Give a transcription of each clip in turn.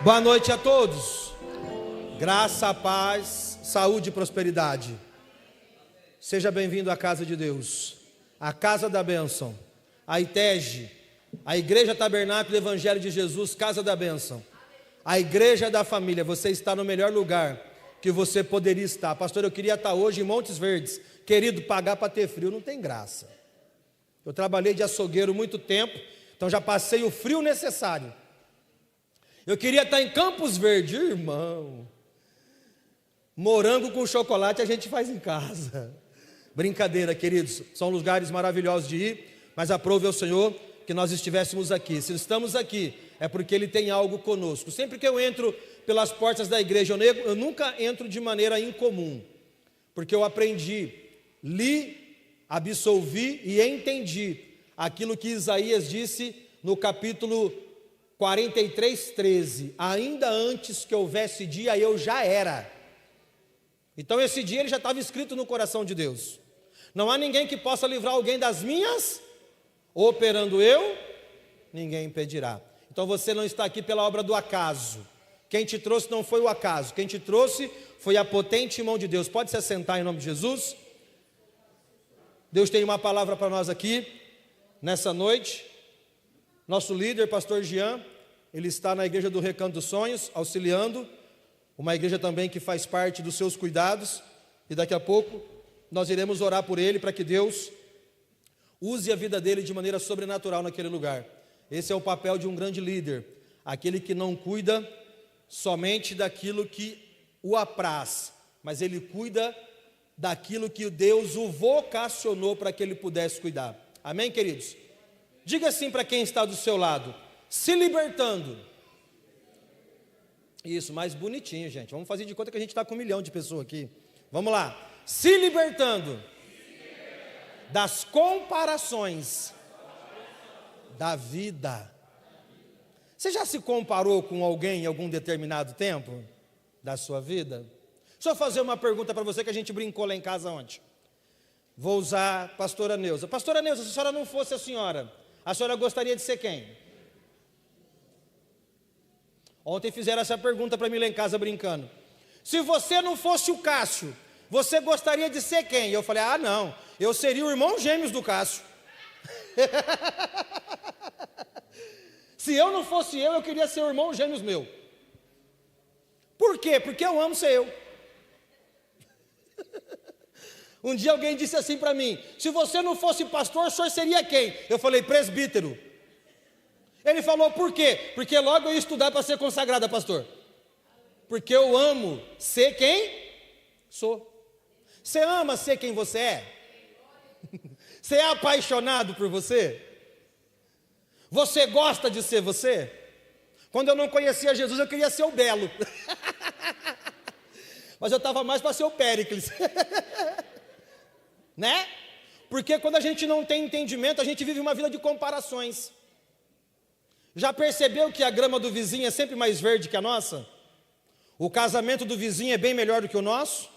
Boa noite a todos. Graça, paz, saúde e prosperidade. Seja bem-vindo à casa de Deus, a casa da bênção, a ITEG, a Igreja Tabernáculo do Evangelho de Jesus, casa da bênção, a Igreja da Família. Você está no melhor lugar que você poderia estar. Pastor, eu queria estar hoje em Montes Verdes. Querido, pagar para ter frio não tem graça. Eu trabalhei de açougueiro muito tempo, então já passei o frio necessário. Eu queria estar em Campos Verdes, irmão. Morango com chocolate a gente faz em casa. Brincadeira, queridos, são lugares maravilhosos de ir, mas aprove ao Senhor que nós estivéssemos aqui. Se estamos aqui, é porque Ele tem algo conosco. Sempre que eu entro pelas portas da igreja, eu nunca entro de maneira incomum, porque eu aprendi, li, absolvi e entendi aquilo que Isaías disse no capítulo 43:13, ainda antes que houvesse dia, eu já era. Então esse dia ele já estava escrito no coração de Deus. Não há ninguém que possa livrar alguém das minhas, operando eu, ninguém impedirá. Então você não está aqui pela obra do acaso. Quem te trouxe não foi o acaso, quem te trouxe foi a potente mão de Deus. Pode se assentar em nome de Jesus. Deus tem uma palavra para nós aqui, nessa noite. Nosso líder, pastor Jean, ele está na igreja do Recanto dos Sonhos, auxiliando, uma igreja também que faz parte dos seus cuidados, e daqui a pouco nós iremos orar por ele, para que Deus use a vida dele de maneira sobrenatural naquele lugar. Esse é o papel de um grande líder, aquele que não cuida somente daquilo que o apraz, mas ele cuida daquilo que Deus o vocacionou para que ele pudesse cuidar. Amém, queridos? Diga assim para quem está do seu lado: se libertando. Isso, mais bonitinho, gente. Vamos fazer de conta que a gente está com 1 milhão de pessoas aqui. Vamos lá. Se libertando das comparações da vida. Você já se comparou com alguém em algum determinado tempo da sua vida? Deixa eu fazer uma pergunta para você que a gente brincou lá em casa ontem. Vou usar a pastora Neuza. Pastora Neuza, se a senhora não fosse a senhora gostaria de ser quem? Ontem fizeram essa pergunta para mim lá em casa brincando. Se você não fosse o Cássio, você gostaria de ser quem? Eu falei, não, eu seria o irmão gêmeos do Cássio. Se eu não fosse eu queria ser o irmão gêmeos meu. Por quê? Porque eu amo ser eu. Um dia alguém disse assim para mim: se você não fosse pastor, o senhor seria quem? Eu falei, presbítero. Ele falou, por quê? Porque logo eu ia estudar para ser consagrada, pastor. Porque eu amo ser quem sou. Você ama ser quem você é? Você é apaixonado por você? Você gosta de ser você? Quando eu não conhecia Jesus, eu queria ser o Belo. Mas eu estava mais para ser o Péricles. Né? Porque quando a gente não tem entendimento, a gente vive uma vida de comparações. Já percebeu que a grama do vizinho é sempre mais verde que a nossa? O casamento do vizinho é bem melhor do que o nosso?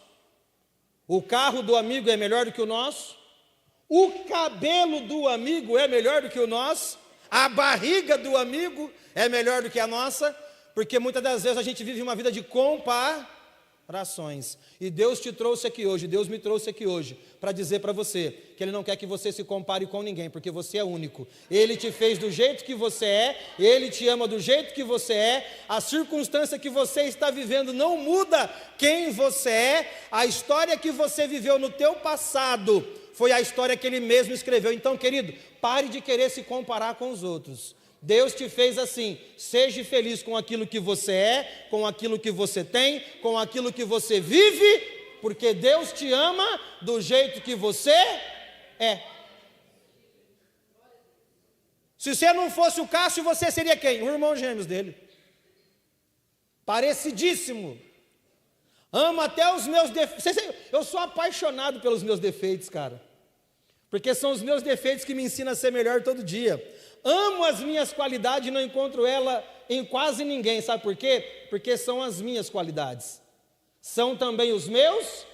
O carro do amigo é melhor do que o nosso? O cabelo do amigo é melhor do que o nosso? A barriga do amigo é melhor do que a nossa? Porque muitas das vezes a gente vive uma vida de comparações. E Deus te trouxe aqui hoje, Deus me trouxe aqui hoje para dizer para você que Ele não quer que você se compare com ninguém, porque você é único. Ele te fez do jeito que você é, Ele te ama do jeito que você é. A circunstância que você está vivendo não muda quem você é. A história que você viveu no teu passado foi a história que Ele mesmo escreveu. Então, querido, pare de querer se comparar com os outros. Deus te fez assim, seja feliz com aquilo que você é, com aquilo que você tem, com aquilo que você vive, porque Deus te ama do jeito que você é. Se você não fosse o Cássio, você seria quem? O irmão gêmeos dele. Parecidíssimo. Amo até os meus defeitos. Eu sou apaixonado pelos meus defeitos, cara. Porque são os meus defeitos que me ensinam a ser melhor todo dia. Amo as minhas qualidades e não encontro ela em quase ninguém. Sabe por quê? Porque são as minhas qualidades. São também os meus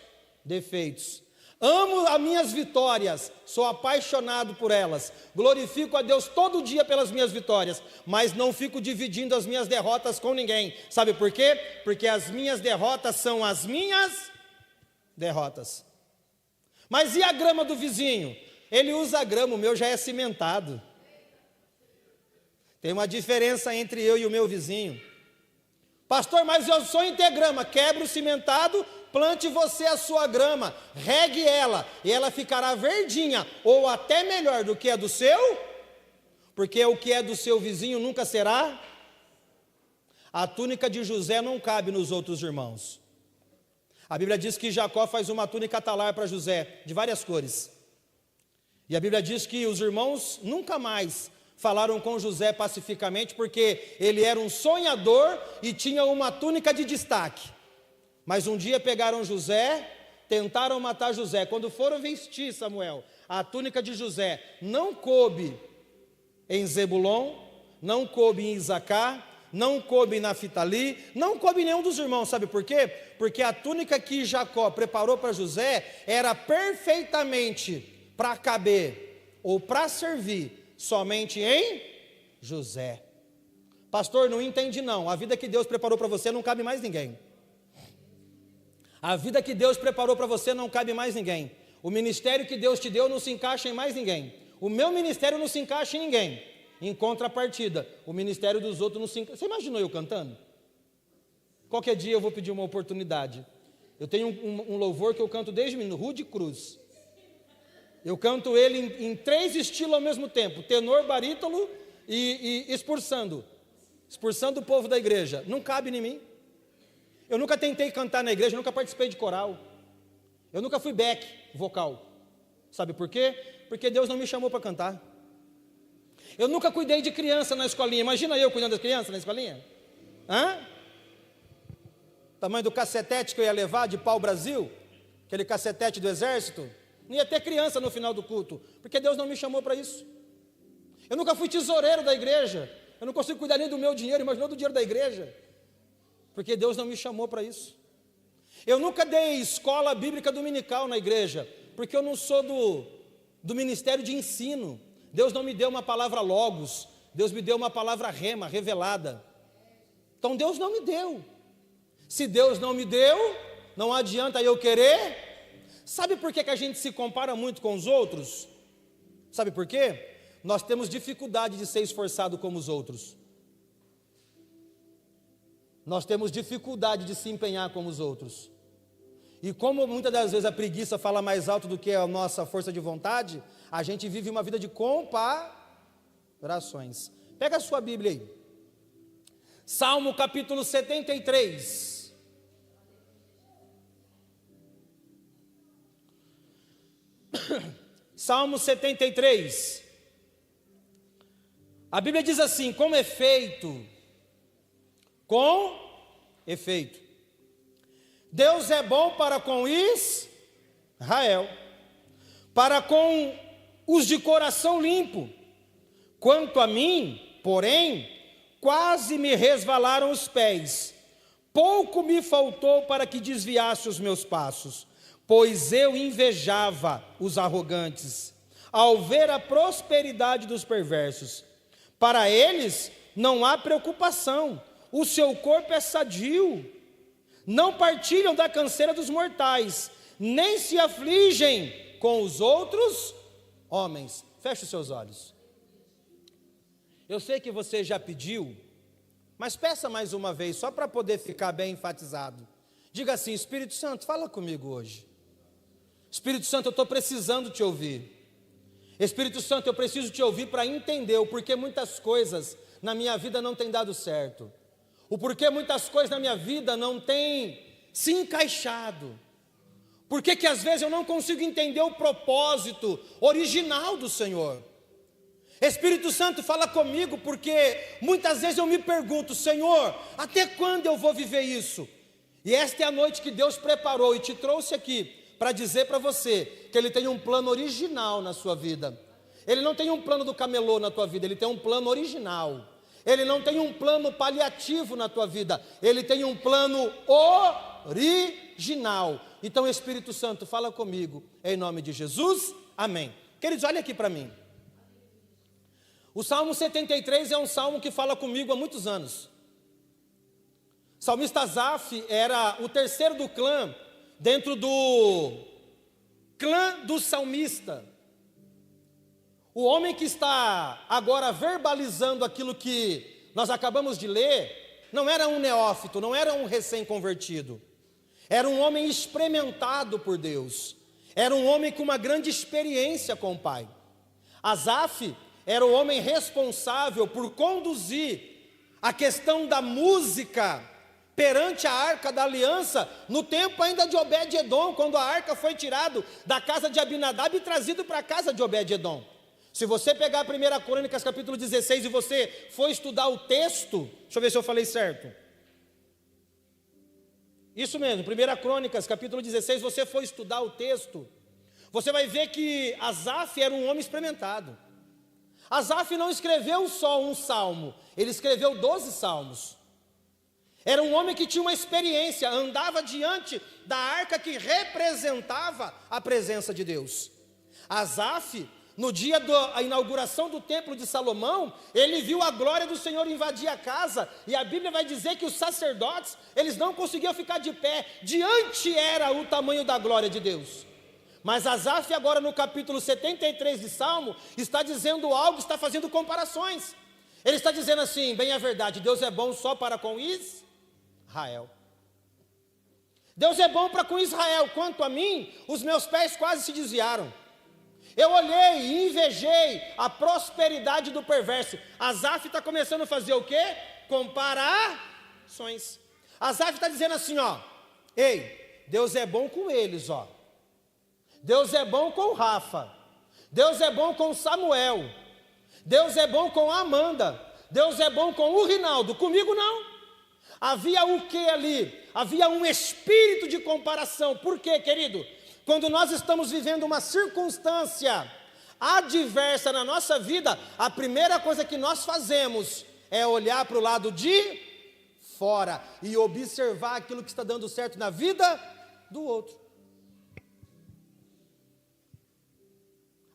defeitos. Amo as minhas vitórias, sou apaixonado por elas, glorifico a Deus todo dia pelas minhas vitórias, mas não fico dividindo as minhas derrotas com ninguém. Sabe por quê? Porque as minhas derrotas são as minhas derrotas. Mas e a grama do vizinho? Ele usa a grama, o meu já é cimentado. Tem uma diferença entre eu e o meu vizinho. Pastor, mas eu sou em ter grama. Quebra o cimentado, plante você a sua grama, regue ela, e ela ficará verdinha, ou até melhor do que a do seu, porque o que é do seu vizinho nunca será. A túnica de José não cabe nos outros irmãos. A Bíblia diz que Jacó faz uma túnica talar para José, de várias cores. E a Bíblia diz que os irmãos nunca mais falaram com José pacificamente, porque ele era um sonhador e tinha uma túnica de destaque. Mas um dia pegaram José, tentaram matar José. Quando foram vestir, Samuel, a túnica de José não coube em Zebulon, não coube em Isacar, não coube em Naftali, não coube em nenhum dos irmãos. Sabe por quê? Porque a túnica que Jacó preparou para José era perfeitamente para caber ou para servir somente em José. Pastor, não entendi não. A vida que Deus preparou para você não cabe mais ninguém. A vida que Deus preparou para você não cabe mais ninguém. O ministério que Deus te deu não se encaixa em mais ninguém. O meu ministério não se encaixa em ninguém. Em contrapartida, o ministério dos outros não se encaixa. Você imaginou eu cantando? Qualquer dia eu vou pedir uma oportunidade. Eu tenho um louvor que eu canto desde menino, Rude Cruz. Eu canto ele em 3 estilos ao mesmo tempo, tenor, barítono e expulsando o povo da igreja. Não cabe em mim. Eu nunca tentei cantar na igreja, nunca participei de coral. Eu nunca fui back vocal. Sabe por quê? Porque Deus não me chamou para cantar. Eu nunca cuidei de criança na escolinha. Imagina eu cuidando das crianças na escolinha. Tamanho do cacetete que eu ia levar de pau Brasil, aquele cacetete do exército. Não ia ter criança no final do culto, porque Deus não me chamou para isso. Eu nunca fui tesoureiro da igreja. Eu não consigo cuidar nem do meu dinheiro, imagina do dinheiro da igreja, porque Deus não me chamou para isso. Eu nunca dei escola bíblica dominical na igreja, porque eu não sou do ministério de ensino. Deus não me deu uma palavra logos, Deus me deu uma palavra rema, revelada. Então Deus não me deu. Se Deus não me deu, não adianta eu querer. Sabe por que a gente se compara muito com os outros? Sabe por quê? Nós temos dificuldade de ser esforçado como os outros. Nós temos dificuldade de se empenhar como os outros. E como muitas das vezes a preguiça fala mais alto do que a nossa força de vontade, a gente vive uma vida de comparações. Pega a sua Bíblia aí. Salmo capítulo 73. Salmo 73. A Bíblia diz assim: com efeito, Deus é bom para com Israel, para com os de coração limpo. Quanto a mim, porém, quase me resvalaram os pés, pouco me faltou para que desviasse os meus passos, pois eu invejava os arrogantes, ao ver a prosperidade dos perversos. Para eles não há preocupação, o seu corpo é sadio, não partilham da canseira dos mortais, nem se afligem com os outros homens. Feche os seus olhos. Eu sei que você já pediu, mas peça mais uma vez, só para poder ficar bem enfatizado. Diga assim: Espírito Santo, fala comigo hoje. Espírito Santo, eu estou precisando te ouvir. Espírito Santo, eu preciso te ouvir para entender o porquê muitas coisas na minha vida não têm dado certo. O porquê muitas coisas na minha vida não têm se encaixado. Por que às vezes eu não consigo entender o propósito original do Senhor? Espírito Santo, fala comigo, porque muitas vezes eu me pergunto: Senhor, até quando eu vou viver isso? E esta é a noite que Deus preparou e te trouxe aqui para dizer para você que Ele tem um plano original na sua vida. Ele não tem um plano do camelô na tua vida, Ele tem um plano original. Ele não tem um plano paliativo na tua vida, Ele tem um plano original. original. Então, Espírito Santo, fala comigo, em nome de Jesus, amém. Queridos, olha aqui para mim. O Salmo 73 é um salmo que fala comigo há muitos anos. O salmista Asaf era o terceiro do clã, dentro do clã do salmista. O homem que está agora verbalizando aquilo que nós acabamos de ler, não era um neófito, não era um recém-convertido. Era um homem experimentado por Deus. Era um homem com uma grande experiência com o Pai. Asaf era o homem responsável por conduzir a questão da música perante a Arca da Aliança, no tempo ainda de Obed-Edom, quando a arca foi tirada da casa de Abinadab e trazido para a casa de Obed-Edom. Se você pegar a 1 Crônicas capítulo 16 e você for estudar o texto, deixa eu ver se eu falei certo. Isso mesmo, 1 Crônicas capítulo 16, você for estudar o texto, você vai ver que Asaf era um homem experimentado. Asaf não escreveu só um salmo, ele escreveu 12 salmos. Era um homem que tinha uma experiência, andava diante da arca que representava a presença de Deus. Asaf, no dia da inauguração do templo de Salomão, ele viu a glória do Senhor invadir a casa, e a Bíblia vai dizer que os sacerdotes, eles não conseguiam ficar de pé, diante era o tamanho da glória de Deus. Mas Asaf agora no capítulo 73 de Salmo, está dizendo algo, está fazendo comparações. Ele está dizendo assim, bem a verdade, Deus é bom só para com Israel. Deus é bom para com Israel, quanto a mim, os meus pés quase se desviaram. Eu olhei e invejei a prosperidade do perverso. Asaf está começando a fazer o quê? Comparações. Asaf está dizendo assim, ó, ei, Deus é bom com eles, ó. Deus é bom com o Rafa. Deus é bom com o Samuel. Deus é bom com a Amanda. Deus é bom com o Rinaldo. Comigo não. Havia o que ali? Havia um espírito de comparação. Por quê, querido? Quando nós estamos vivendo uma circunstância adversa na nossa vida, a primeira coisa que nós fazemos é olhar para o lado de fora e observar aquilo que está dando certo na vida do outro.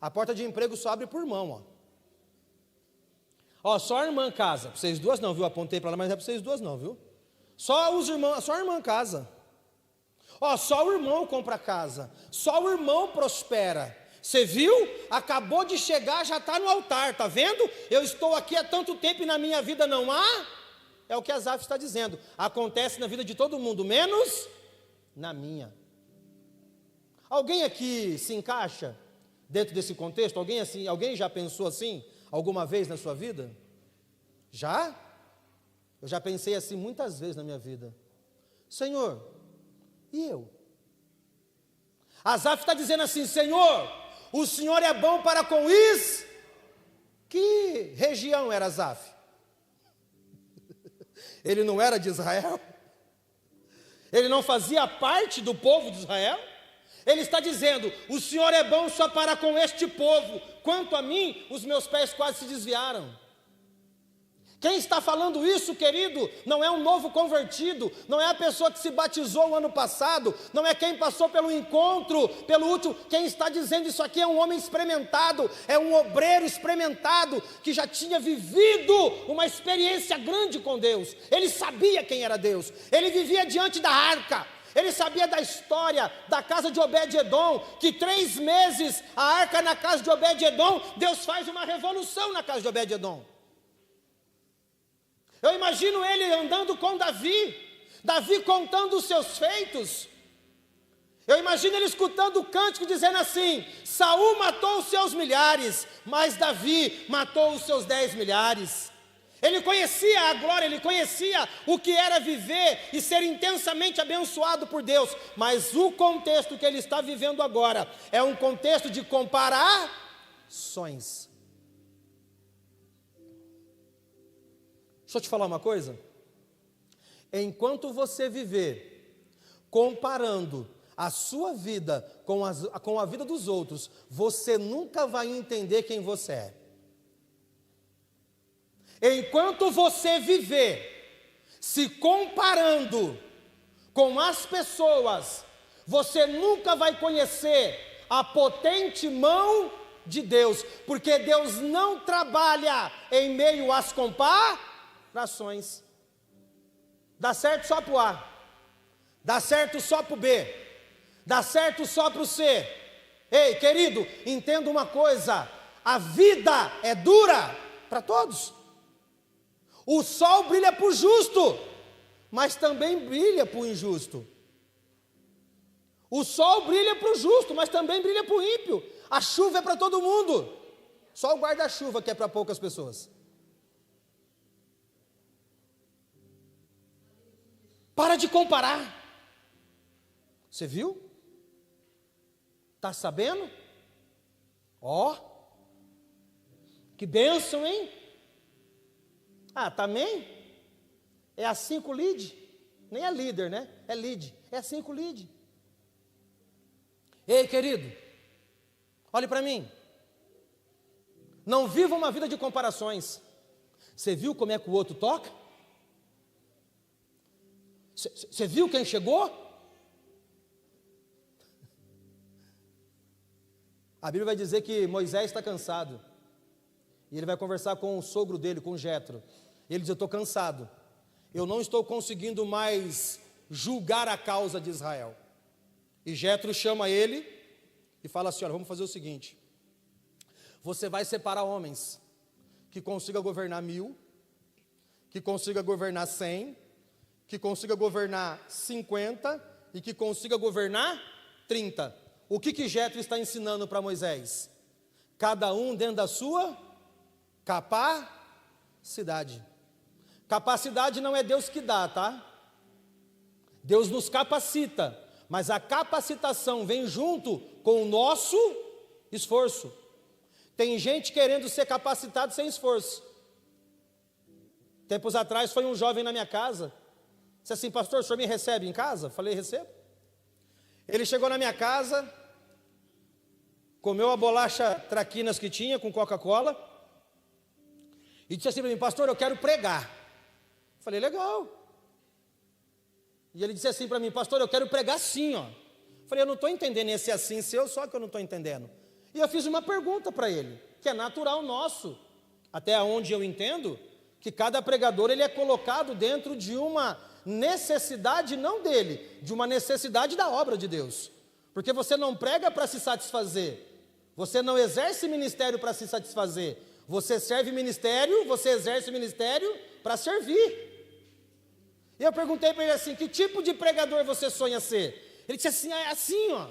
A porta de emprego só abre por mão, ó. Ó, só a irmã casa. Para vocês duas não, viu? Apontei para lá, mas não é para vocês duas não, viu? Só os irmãos, só a irmã casa. Ó, só o irmão compra casa. Só o irmão prospera. Você viu? Acabou de chegar, já está no altar, tá vendo? Eu estou aqui há tanto tempo e na minha vida não há. É o que Asaf está dizendo. Acontece na vida de todo mundo, menos na minha. Alguém aqui se encaixa dentro desse contexto? Alguém assim, alguém já pensou assim alguma vez na sua vida? Já? Eu já pensei assim muitas vezes na minha vida. Senhor, e eu? Asaf está dizendo assim, Senhor, o Senhor é bom para com isso. Que região era Asaf? Ele não era de Israel? Ele não fazia parte do povo de Israel? Ele está dizendo, o Senhor é bom só para com este povo. Quanto a mim, os meus pés quase se desviaram. Quem está falando isso, querido, não é um novo convertido, não é a pessoa que se batizou o ano passado, não é quem passou pelo encontro, pelo último. Quem está dizendo isso aqui é um homem experimentado, é um obreiro experimentado, que já tinha vivido uma experiência grande com Deus. Ele sabia quem era Deus, ele vivia diante da arca. Ele sabia da história da casa de Obed-Edom, que 3 meses a arca na casa de Obed-Edom, Deus faz uma revolução na casa de Obed-Edom. Eu imagino ele andando com Davi contando os seus feitos. Eu imagino ele escutando o cântico dizendo assim, Saul matou os seus milhares, mas Davi matou os seus 10 milhares. Ele conhecia a glória, ele conhecia o que era viver e ser intensamente abençoado por Deus, mas o contexto que ele está vivendo agora é um contexto de comparações. Deixa eu te falar uma coisa. Enquanto você viver comparando a sua vida com a vida dos outros, você nunca vai entender quem você é. Enquanto você viver se comparando com as pessoas, você nunca vai conhecer a potente mão de Deus, porque Deus não trabalha em meio às comparações. Dá certo só para o A, dá certo só para o B, dá certo só para o C. Ei, querido, entenda uma coisa: a vida é dura para todos. O sol brilha para o justo, mas também brilha para o injusto. O sol brilha para o justo, mas também brilha para o ímpio. A chuva é para todo mundo, só o guarda-chuva que é para poucas pessoas. Para de comparar. Você viu? Está sabendo? Ó, que bênção, hein? Ah, também? É a 5 lead? Nem é líder, né? É lead. É a 5 lead. Ei, querido, olhe para mim. Não viva uma vida de comparações. Você viu como é que o outro toca? Você viu quem chegou? A Bíblia vai dizer que Moisés está cansado. E ele vai conversar com o sogro dele, com Jetro. Ele diz: eu estou cansado. Eu não estou conseguindo mais julgar a causa de Israel. E Jetro chama ele e fala assim: olha, vamos fazer o seguinte. Você vai separar homens que consiga governar 1000, que consiga governar 100, que consiga governar 50 e que consiga governar 30. O que Jetro está ensinando para Moisés? Cada um dentro da sua capacidade. Capacidade não é Deus que dá, tá? Deus nos capacita, mas a capacitação vem junto com o nosso esforço. Tem gente querendo ser capacitado sem esforço. Tempos atrás foi um jovem na minha casa, disse assim: pastor, o senhor me recebe em casa? Falei: recebo. Ele chegou na minha casa, comeu a bolacha traquinas que tinha com Coca-Cola e disse assim para mim: pastor, eu quero pregar. Falei: legal. E ele disse assim para mim: pastor, eu quero pregar assim, ó. Falei: eu não estou entendendo esse assim seu, só que eu não estou entendendo. E eu fiz uma pergunta para ele, que é natural nosso, até onde eu entendo, que cada pregador ele é colocado dentro de uma necessidade, não dele, de uma necessidade da obra de Deus. Porque você não prega para se satisfazer, você não exerce ministério para se satisfazer, você serve ministério, você exerce ministério para servir. E eu perguntei para ele assim: que tipo de pregador você sonha ser? Ele disse assim: é assim, ó,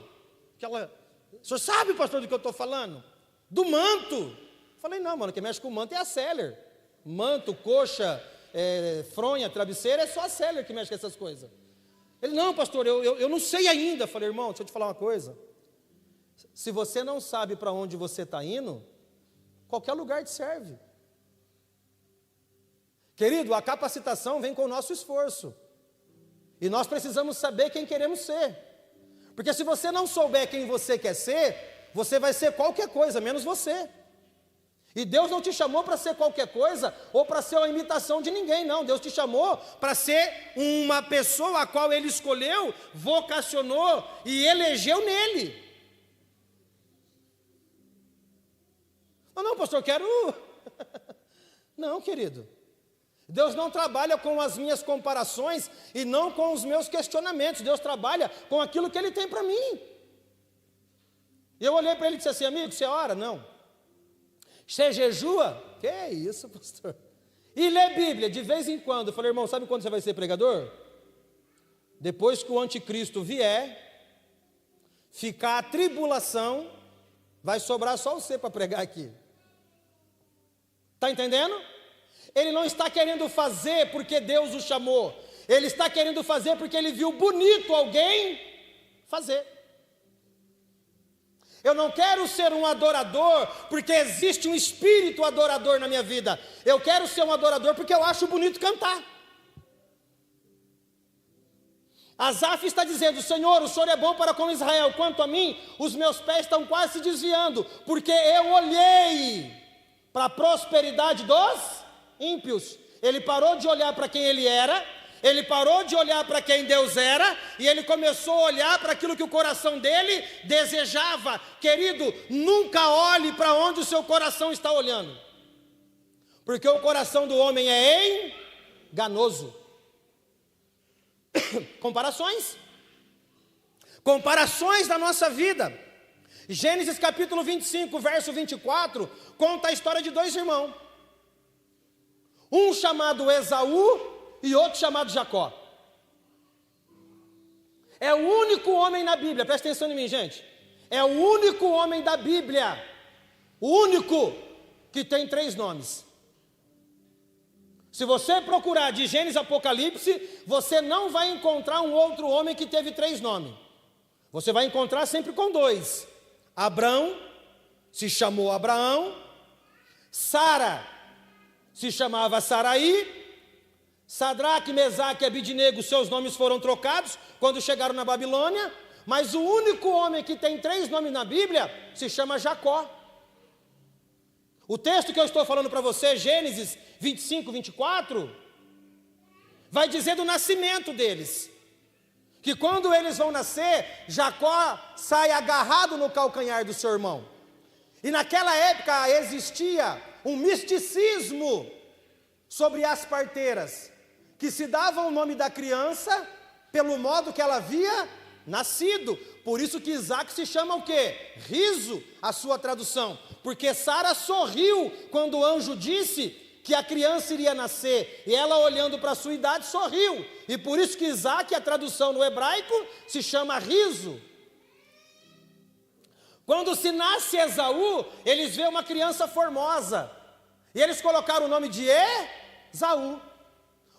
aquela... O senhor sabe, pastor, do que eu estou falando? Do manto. Falei: não, mano, quem mexe com manto é a Seller. Manto, coxa, fronha, travesseiro, é só a Seller que mexe com essas coisas. Ele: não, pastor, eu não sei ainda. Falei: irmão, deixa eu te falar uma coisa. Se você não sabe para onde você está indo, qualquer lugar te serve. Querido, a capacitação vem com o nosso esforço. E nós precisamos saber quem queremos ser. Porque se você não souber quem você quer ser, você vai ser qualquer coisa, menos você. E Deus não te chamou para ser qualquer coisa, ou para ser uma imitação de ninguém, não. Deus te chamou para ser uma pessoa a qual Ele escolheu, vocacionou e elegeu nele. Não, pastor, eu quero... Não, querido. Deus não trabalha com as minhas comparações e não com os meus questionamentos. Deus trabalha com aquilo que Ele tem para mim. E eu olhei para ele e disse assim: amigo, você ora? Não. Você jejua? Que isso, pastor? E lê Bíblia de vez em quando? Eu falei: irmão, sabe quando você vai ser pregador? Depois que o anticristo vier, ficar a tribulação, vai sobrar só você para pregar aqui. Está entendendo? Ele não está querendo fazer porque Deus o chamou. Ele está querendo fazer porque ele viu bonito alguém fazer. Eu não quero ser um adorador porque existe um espírito adorador na minha vida. Eu quero ser um adorador porque eu acho bonito cantar. Asaf está dizendo: Senhor, o Senhor é bom para com Israel. Quanto a mim, os meus pés estão quase se desviando, porque eu olhei para a prosperidade dos ímpios. Ele parou de olhar para quem ele era Ele parou de olhar para quem Deus era e ele começou a olhar para aquilo que o coração dele desejava. Querido, nunca olhe para onde o seu coração está olhando, porque o coração do homem é enganoso. Comparações da nossa vida. Gênesis capítulo 25, verso 24, conta a história de dois irmãos. Um chamado Esaú e outro chamado Jacó. É o único homem na Bíblia, presta atenção em mim, gente. É o único homem da Bíblia, o único que tem 3 nomes. Se você procurar de Gênesis a Apocalipse, você não vai encontrar um outro homem que teve 3 nomes. Você vai encontrar sempre com 2. Abrão se chamou Abraão, Sara se chamava Saraí, Sadraque, Mesaque e Abidnego, seus nomes foram trocados quando chegaram na Babilônia, mas o único homem que tem 3 nomes na Bíblia se chama Jacó. O texto que eu estou falando para você, Gênesis 25, 24, vai dizer do nascimento deles. Que quando eles vão nascer, Jacó sai agarrado no calcanhar do seu irmão. E naquela época existia um misticismo sobre as parteiras, que se davam o nome da criança pelo modo que ela havia nascido. Por isso que Isaac se chama o quê? Riso, a sua tradução. Porque Sara sorriu quando o anjo disse que a criança iria nascer. E ela, olhando para a sua idade, sorriu. E por isso que Isaac, a tradução no hebraico, se chama riso. Quando se nasce Esaú, eles veem uma criança formosa. E eles colocaram o nome de Esaú.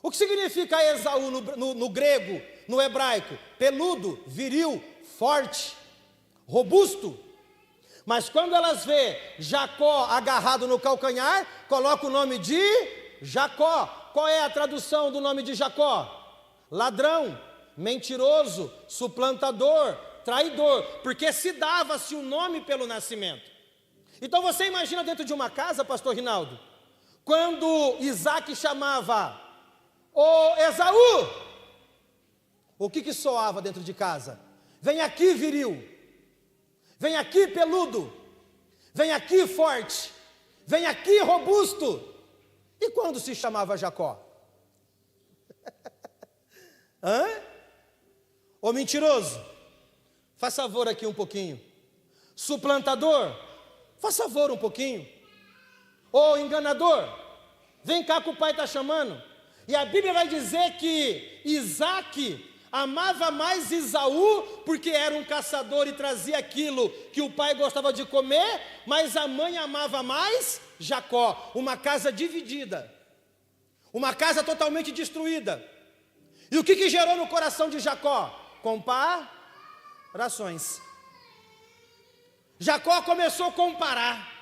O que significa Esaú no grego, no hebraico? Peludo, viril, forte, robusto. Mas quando elas vê Jacó agarrado no calcanhar, coloca o nome de Jacó. Qual é a tradução do nome de Jacó? Ladrão, mentiroso, suplantador, traidor, porque se dava-se o nome pelo nascimento. Então você imagina dentro de uma casa, pastor Rinaldo, quando Isaac chamava o Esaú, o que soava dentro de casa? Vem aqui, viril, vem aqui, peludo, vem aqui, forte, vem aqui, robusto. E quando se chamava Jacó? Hã? Ô mentiroso, faz favor aqui um pouquinho. Suplantador, faz favor um pouquinho. Ô enganador, vem cá que o pai está chamando. E a Bíblia vai dizer que Isaac amava mais Esaú, porque era um caçador e trazia aquilo que o pai gostava de comer, mas a mãe amava mais Jacó. Uma casa dividida, uma casa totalmente destruída. E o que gerou no coração de Jacó? Comparações. Jacó começou a comparar.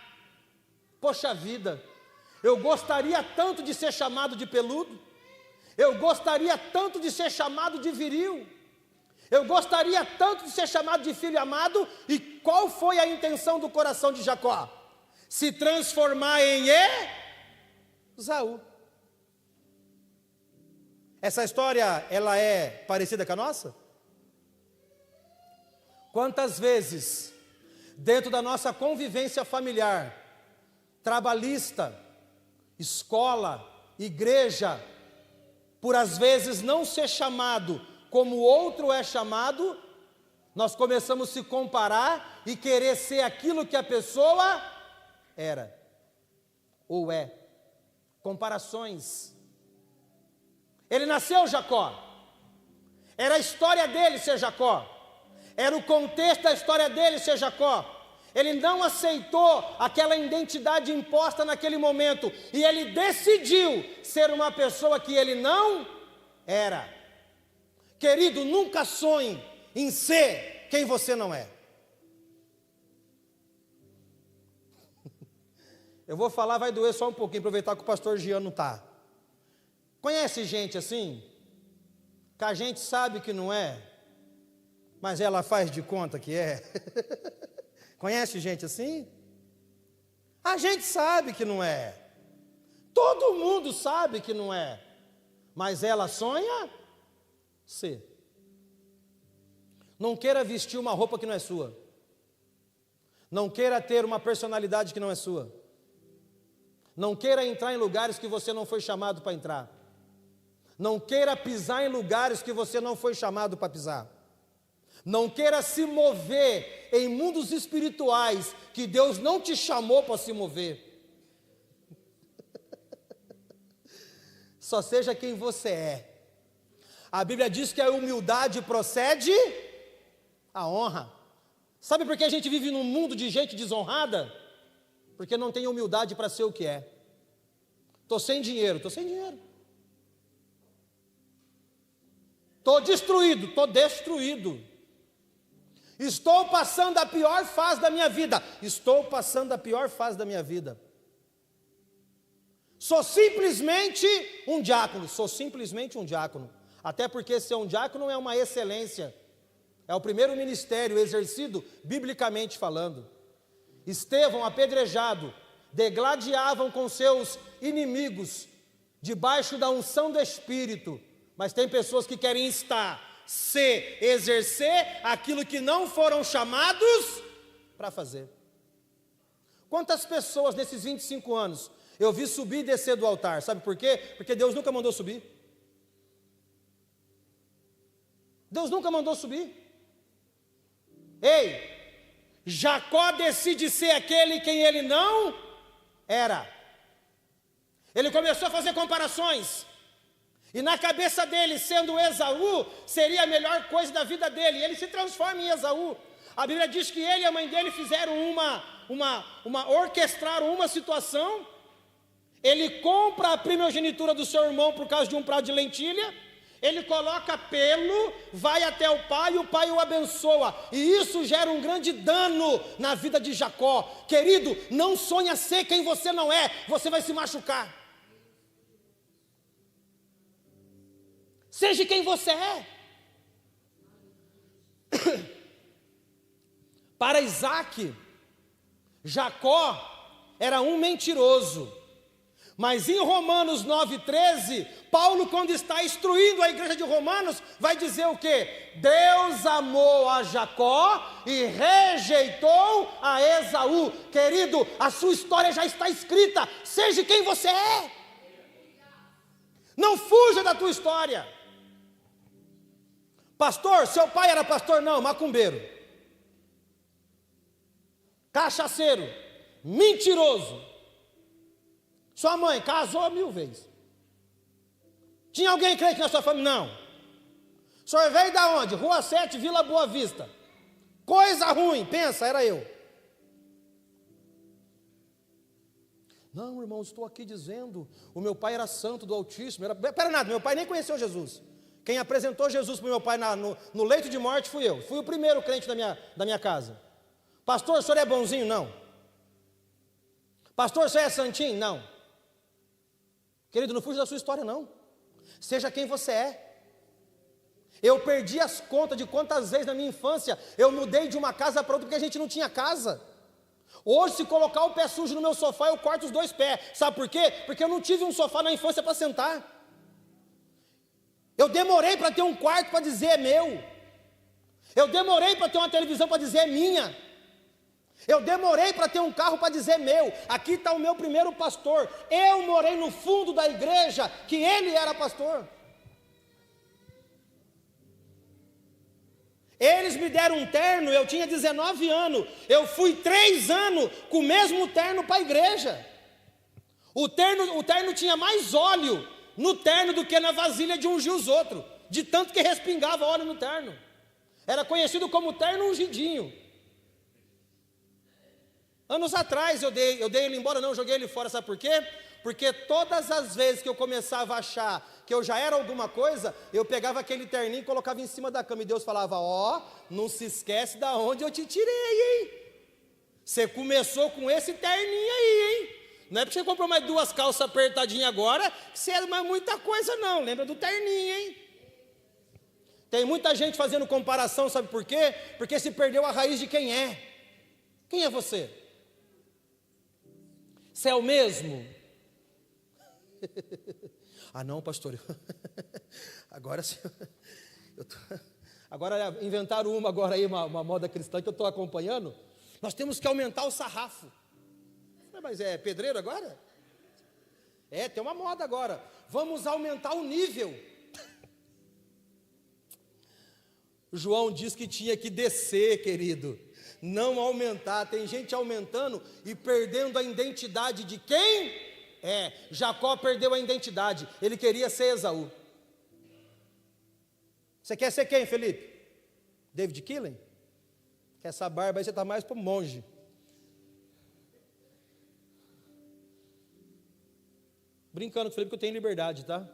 Poxa vida, eu gostaria tanto de ser chamado de peludo, eu gostaria tanto de ser chamado de viril, eu gostaria tanto de ser chamado de filho amado. E qual foi a intenção do coração de Jacó? Se transformar em Esaú. Essa história, ela é parecida com a nossa? Quantas vezes, dentro da nossa convivência familiar, trabalhista, escola, igreja, por às vezes não ser chamado como o outro é chamado, nós começamos a se comparar e querer ser aquilo que a pessoa era ou é. Comparações. Ele nasceu Jacó, era a história dele ser Jacó, era o contexto da história dele ser Jacó. Ele não aceitou aquela identidade imposta naquele momento, e ele decidiu ser uma pessoa que ele não era. Querido, nunca sonhe em ser quem você não é. Eu vou falar, vai doer só um pouquinho, aproveitar que o pastor Gian não está. Conhece gente assim? Que a gente sabe que não é, mas ela faz de conta que é. Conhece gente assim? A gente sabe que não é. Todo mundo sabe que não é. mas ela sonha ser. Não queira vestir uma roupa que não é sua. Não queira ter uma personalidade que não é sua. Não queira entrar em lugares que você não foi chamado para entrar. Não queira pisar em lugares que você não foi chamado para pisar. Não queira se mover em mundos espirituais que Deus não te chamou para se mover. Só seja quem você é. A Bíblia diz que a humildade procede a honra. Sabe por que a gente vive num mundo de gente desonrada? Porque não tem humildade para ser o que é. Estou sem dinheiro. Estou destruído, Estou passando a pior fase da minha vida. Sou simplesmente um diácono. Até porque ser um diácono é uma excelência. É o primeiro ministério exercido, biblicamente falando. Estevão, apedrejado, degladiavam com seus inimigos, debaixo da unção do Espírito. Mas tem pessoas que querem exercer aquilo que não foram chamados para fazer. Quantas pessoas nesses 25 anos eu vi subir e descer do altar? Sabe por quê? Porque Deus nunca mandou subir. Ei, Jacó decide ser aquele quem ele não era. Ele começou a fazer comparações. E na cabeça dele, sendo Esaú, seria a melhor coisa da vida dele. E ele se transforma em Esaú. A Bíblia diz que ele e a mãe dele fizeram orquestraram uma situação. Ele compra a primogenitura do seu irmão por causa de um prato de lentilha. Ele coloca pelo, vai até o pai e o pai o abençoa. E isso gera um grande dano na vida de Jacó. Querido, não sonha ser quem você não é, você vai se machucar. Seja quem você é. Para Isaac, Jacó era um mentiroso. Mas em Romanos 9,13, Paulo, quando está instruindo a igreja de Romanos, vai dizer o quê? Deus amou a Jacó e rejeitou a Esaú. Querido, a sua história já está escrita. Seja quem você é. Não fuja da tua história. Pastor, seu pai era pastor? Não, macumbeiro, cachaceiro, mentiroso. Sua mãe casou 1000 vezes. Tinha alguém crente na sua família? Não. O senhor veio da onde? Rua 7, Vila Boa Vista. Coisa ruim, pensa, era eu. Não, irmão, estou aqui dizendo, o meu pai era santo do Altíssimo. Pera nada, meu pai nem conheceu Jesus. Quem apresentou Jesus para o meu pai no leito de morte fui eu. Fui o primeiro crente da minha casa. Pastor, o senhor é bonzinho? Não. Pastor, o senhor é santinho? Não. Querido, não fuja da sua história, não. Seja quem você é. Eu perdi as contas de quantas vezes na minha infância eu mudei de uma casa para outra porque a gente não tinha casa. Hoje, se colocar o pé sujo no meu sofá, eu corto os 2 pés. Sabe por quê? Porque eu não tive um sofá na infância para sentar. Eu demorei para ter um quarto para dizer é meu. Eu demorei para ter uma televisão para dizer é minha. Eu demorei para ter um carro para dizer meu. Aqui está o meu primeiro pastor. Eu morei no fundo da igreja que ele era pastor. Eles me deram um terno, eu tinha 19 anos. Eu fui 3 anos com o mesmo terno para a igreja. O terno tinha mais óleo no terno do que na vasilha de ungir os outros. De tanto que respingava óleo no terno. Era conhecido como terno ungidinho. Anos atrás eu dei ele embora, não, joguei ele fora, sabe por quê? Porque todas as vezes que eu começava a achar que eu já era alguma coisa, eu pegava aquele terninho e colocava em cima da cama, e Deus falava, não se esquece da onde eu te tirei, hein? Você começou com esse terninho aí, hein? Não é porque você comprou mais 2 calças apertadinhas agora, que você é mais muita coisa não, lembra do terninho, hein? Tem muita gente fazendo comparação, sabe por quê? Porque se perdeu a raiz de quem é. Quem é você? Você é o mesmo? Ah, não, pastor, agora sim, agora inventaram agora aí, uma moda cristã que eu estou acompanhando, nós temos que aumentar o sarrafo. Mas é pedreiro agora? Tem uma moda agora, vamos aumentar o nível. João diz que tinha que descer, querido, não aumentar. Tem gente aumentando e perdendo a identidade de quem é. Jacó perdeu a identidade, ele queria ser Esaú. Você quer ser quem, Felipe? David Killen? Com essa barba aí você está mais para o monge. Brincando com o Felipe que eu tenho liberdade, tá?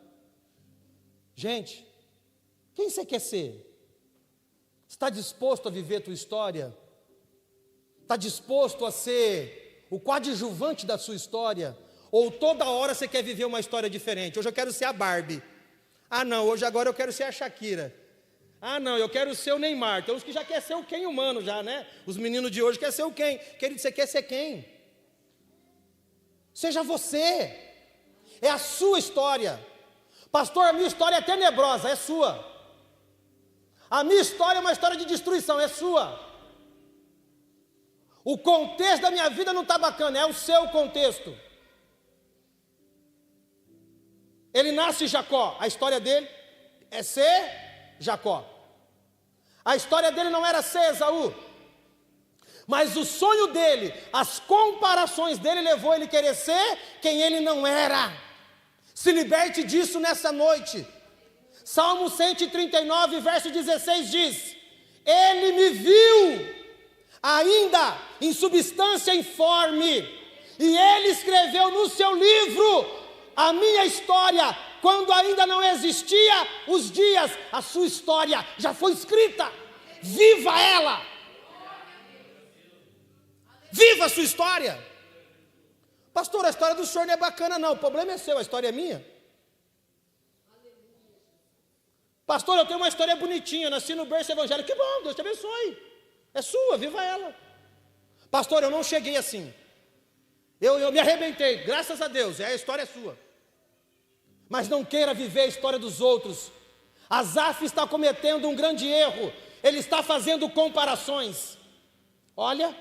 Gente, quem você quer ser? Está disposto a viver a tua história? Está disposto a ser o coadjuvante da sua história? Ou toda hora você quer viver uma história diferente? Hoje eu quero ser a Barbie. Ah não, agora eu quero ser a Shakira. Ah não, eu quero ser o Neymar. Tem uns que já quer ser o Ken humano já, né? Os meninos de hoje querem ser o Ken. Querido, você quer ser quem? Seja você. É a sua história. Pastor, a minha história é tenebrosa, é sua. A minha história é uma história de destruição, é sua. O contexto da minha vida não está bacana, é o seu contexto. Ele nasce Jacó, a história dele é ser Jacó. A história dele não era ser Esaú. Mas o sonho dele, as comparações dele levou ele a querer ser quem ele não era. Se liberte disso nessa noite. Salmo 139, verso 16 diz: Ele me viu ainda em substância informe, e Ele escreveu no seu livro a minha história, quando ainda não existia os dias. A sua história já foi escrita. Viva ela! Viva a sua história! Pastor, a história do senhor não é bacana não, o problema é seu, a história é minha. Pastor, eu tenho uma história bonitinha, eu nasci no berço evangélico. Que bom, Deus te abençoe. É sua, viva ela. Pastor, eu não cheguei assim. Eu me arrebentei, graças a Deus, a história é sua. Mas não queira viver a história dos outros. Asaf está cometendo um grande erro. Ele está fazendo comparações. Olha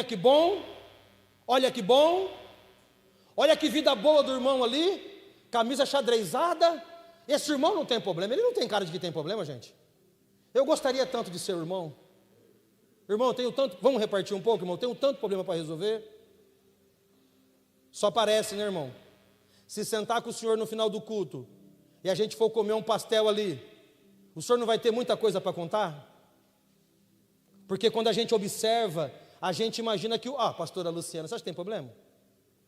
que bom, olha que bom, olha que vida boa do irmão ali, camisa xadrezada. Esse irmão não tem problema, ele não tem cara de que tem problema, gente. Eu gostaria tanto de ser irmão. Irmão, eu tenho tanto, vamos repartir um pouco, irmão, eu tenho tanto problema para resolver. Só parece, né, irmão? Se sentar com o senhor no final do culto e a gente for comer um pastel ali, o senhor não vai ter muita coisa para contar? Porque quando a gente observa, a gente imagina que pastora Luciana, você acha que tem problema?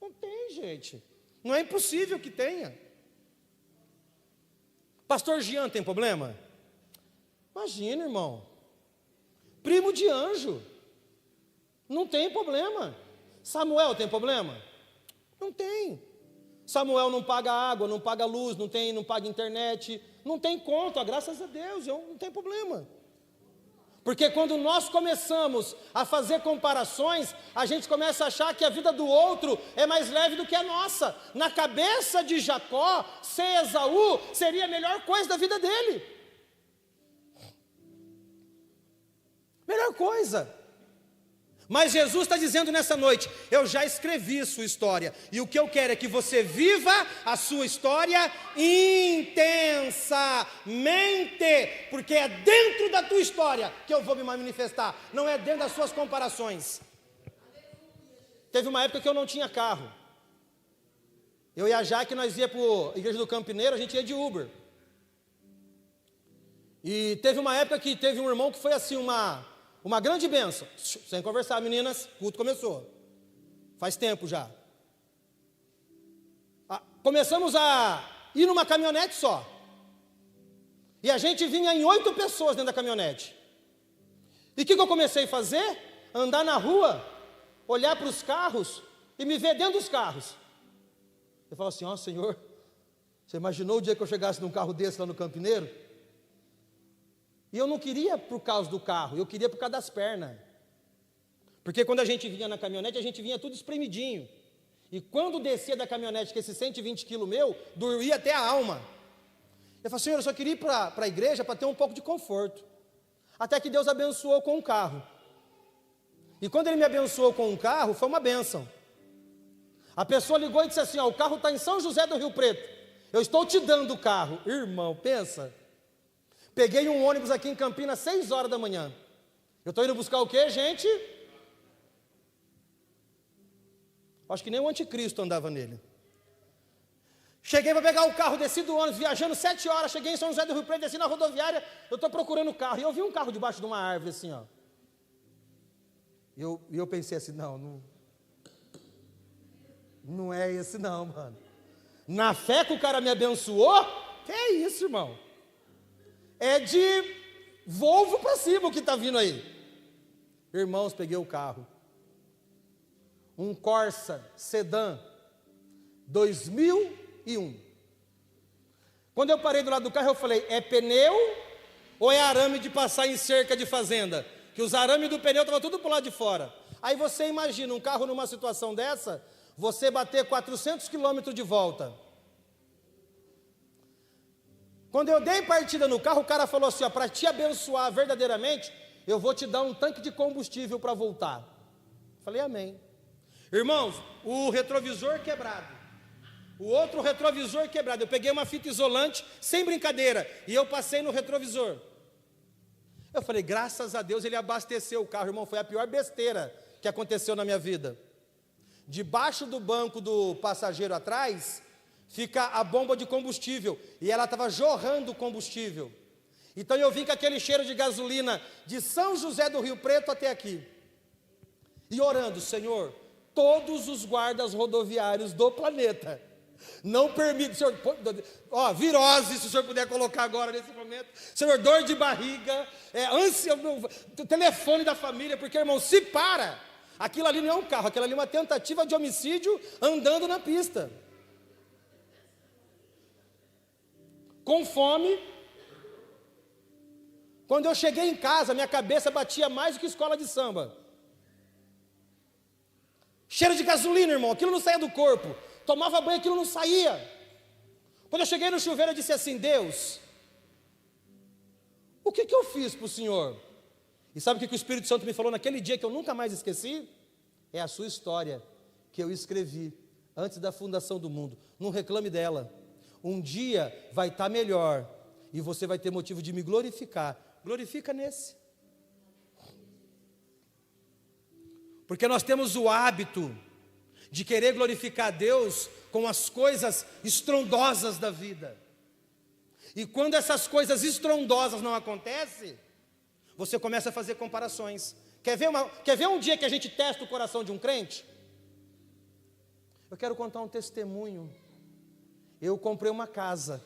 Não tem, gente. Não é impossível que tenha. Pastor Jean tem problema? Imagina, irmão. Primo de anjo. Não tem problema. Samuel tem problema? Não tem. Samuel não paga água, não paga luz, não paga internet, não tem conta, graças a Deus, não tem problema. Porque quando nós começamos a fazer comparações, a gente começa a achar que a vida do outro é mais leve do que a nossa. Na cabeça de Jacó, ser Esaú seria a melhor coisa da vida dele. Melhor coisa. Mas Jesus está dizendo nessa noite: eu já escrevi sua história, e o que eu quero é que você viva a sua história intensamente, porque é dentro da tua história que eu vou me manifestar, não é dentro das suas comparações. Teve uma época que eu não tinha carro. Eu e a Jaque, nós ia para a Igreja do Campineiro, a gente ia de Uber. E teve uma época que teve um irmão que foi assim uma grande bênção. Sem conversar, meninas, o culto começou. Faz tempo já. Começamos a ir numa caminhonete só. E a gente vinha em 8 pessoas dentro da caminhonete. E o que eu comecei a fazer? Andar na rua, olhar para os carros e me ver dentro dos carros. Eu falo assim: Senhor, você imaginou o dia que eu chegasse num carro desse lá no Campineiro? E eu não queria por causa do carro, eu queria por causa das pernas. Porque quando a gente vinha na caminhonete, a gente vinha tudo espremidinho. E quando descia da caminhonete, que esse 120 quilos meu, doía até a alma. Eu falei, Senhor, eu só queria ir para a igreja para ter um pouco de conforto. Até que Deus abençoou com um carro. E quando Ele me abençoou com um carro, foi uma bênção. A pessoa ligou e disse assim, ó, o carro está em São José do Rio Preto. Eu estou te dando o carro. Irmão, pensa. Peguei um ônibus aqui em Campinas, 6 horas da manhã. Eu estou indo buscar o quê, gente? Acho que nem o anticristo andava nele. Cheguei para pegar o carro, desci do ônibus, viajando 7 horas, cheguei em São José do Rio Preto, desci na rodoviária, eu estou procurando o carro. E eu vi um carro debaixo de uma árvore, assim, ó. E eu pensei assim, não é esse não, mano. Na fé que o cara me abençoou, que é isso, irmão? É de Volvo para cima o que está vindo aí. Irmãos, peguei o carro. Um Corsa sedã, 2001. Quando eu parei do lado do carro, eu falei, é pneu ou é arame de passar em cerca de fazenda? Que os arames do pneu estavam tudo para o lado de fora. Aí você imagina um carro numa situação dessa, você bater 400 quilômetros de volta. Quando eu dei partida no carro, o cara falou assim, ó, para te abençoar verdadeiramente, eu vou te dar um tanque de combustível para voltar. Falei, amém. Irmãos, o retrovisor quebrado, o outro retrovisor quebrado, eu peguei uma fita isolante, sem brincadeira, e eu passei no retrovisor. Eu falei, graças a Deus ele abasteceu o carro, irmão, foi a pior besteira que aconteceu na minha vida. Debaixo do banco do passageiro atrás, fica a bomba de combustível, e ela estava jorrando combustível. Então eu vim com aquele cheiro de gasolina de São José do Rio Preto até aqui, e orando, Senhor, todos os guardas rodoviários do planeta, não permite, Senhor, ó, virose, se o Senhor puder colocar agora nesse momento, Senhor, dor de barriga, ânsia, telefone da família, porque, irmão, se para, aquilo ali não é um carro, aquilo ali é uma tentativa de homicídio andando na pista. Com fome. Quando eu cheguei em casa, minha cabeça batia mais do que escola de samba. Cheiro de gasolina, irmão, aquilo não saía do corpo. Tomava banho, aquilo não saía. Quando eu cheguei no chuveiro, eu disse assim, Deus, o que eu fiz para o Senhor? E sabe o que o Espírito Santo me falou naquele dia que eu nunca mais esqueci? É a sua história, que eu escrevi antes da fundação do mundo. Não reclame dela. Um dia vai estar melhor, e você vai ter motivo de me glorificar. Glorifica nesse. Porque nós temos o hábito de querer glorificar a Deus com as coisas estrondosas da vida. E quando essas coisas estrondosas não acontecem, você começa a fazer comparações. Quer ver um dia que a gente testa o coração de um crente? Eu quero contar um testemunho. Eu comprei uma casa.